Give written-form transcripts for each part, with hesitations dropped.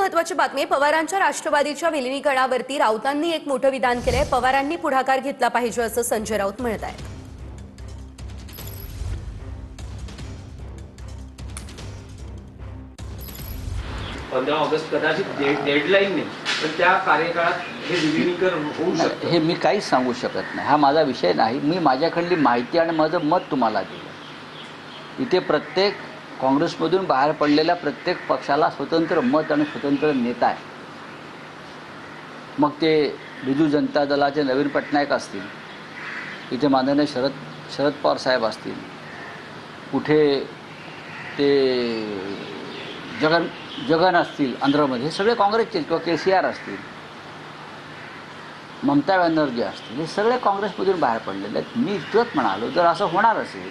महत्त्वाची बातमी। पवारांच्या राष्ट्रवादीच्या विलीनीकरणावरती राऊतांनी एक मोठं विधान केलंय। पवारांनी पुढाकार घेतला पाहिजे असं संजय राऊत म्हणत आहेत। 15 ऑगस्ट कदाचित डेडलाईन नाही, पण त्या कार्यकाळात हे विलीनीकरण होऊ शकतं हे मी काहीच सांगू शकत नाही। हा माझा विषय नाही। मी माझ्याकडली माहिती आणि माझं मत तुम्हाला दिलं। इथे प्रत्येक काँग्रेसमधून बाहेर पडलेल्या प्रत्येक पक्षाला स्वतंत्र मत आणि स्वतंत्र नेता आहे। मग ते बिजू जनता दलाचे नवीन पटनायक असतील, इथे माननीय शरद पवार साहेब असतील, कुठे ते जगन असतील आंध्रमध्ये, हे सगळे काँग्रेसचे, किंवा KCR असतील, ममता बॅनर्जी असतील, हे सगळे काँग्रेसमधून बाहेर पडलेले आहेत। मी इतकंच म्हणालो, जर असं होणार असेल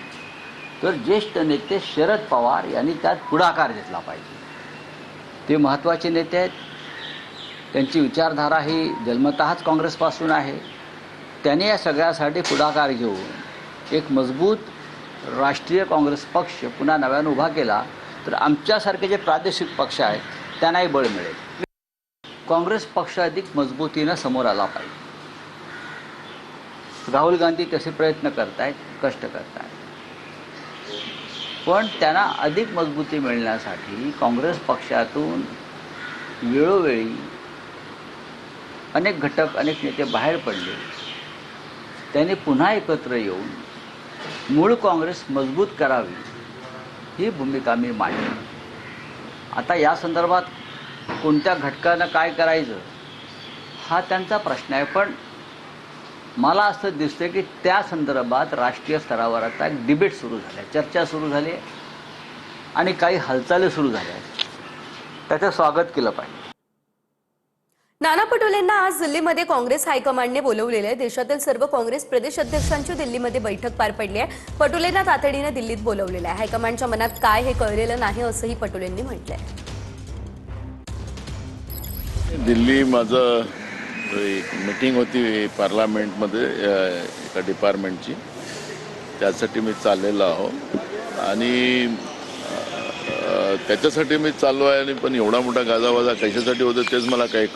तर ज्येष्ठ नेते शरद पवार यांनी त्यात पुढाकार घेतला पाहिजे। ते महत्त्वाचे नेते आहेत, त्यांची विचारधारा ही जन्मतःच काँग्रेसपासून आहे। त्याने या सगळ्यासाठी पुढाकार घेऊन एक मजबूत राष्ट्रीय काँग्रेस पक्ष पुन्हा नव्यानं उभा केला तर आमच्यासारखे जे प्रादेशिक पक्ष आहेत त्यांनाही बळ मिळेल। काँग्रेस पक्ष अधिक मजबूतीनं समोर आला पाहिजे। राहुल गांधी तसे प्रयत्न करतायत, कष्ट करतायत, पण त्यांना अधिक मजबूती मिळण्यासाठी काँग्रेस पक्षातून वेळोवेळी अनेक घटक, अनेक नेते बाहेर पडले। त्यांनी पुन्हा एकत्र येऊन मूळ काँग्रेस मजबूत करावी ही भूमिका मी मांडली। आता या संदर्भात कोणत्या घटकानं काय करायचं हा त्यांचा प्रश्न आहे, पण मला असं दिसतं की त्या संदर्भात राष्ट्रीय स्तरावर आता एक डिबेट सुरू झाली आहे, चर्चा सुरू झाली आहे आणि काही हालचाली सुरू झाल्या आहेत। त्याचं स्वागत केलं पाहिजे। नाना पटोलेंना आज दिल्लीमध्ये काँग्रेस हायकमांडने बोलवलेले आहे। देशातील सर्व काँग्रेस प्रदेश अध्यक्षांची दिल्लीमध्ये बैठक पार पडली आहे। पटोलेंना तातडीने दिल्लीत बोलवलेलं आहे। हायकमांडच्या मनात काय हे कळलेलं नाही असंही पटोलेंनी म्हटलंय। दिल्ली माझं एक मीटिंग होती पार्लमेंटमध्ये एका डिपार्टमेंटची, त्यासाठी मी चाललेलो आहो आणि त्याच्यासाठी मी चाललो आहे। आणि पण एवढा मोठा गाजावाजा कशासाठी होतं तेच मला काही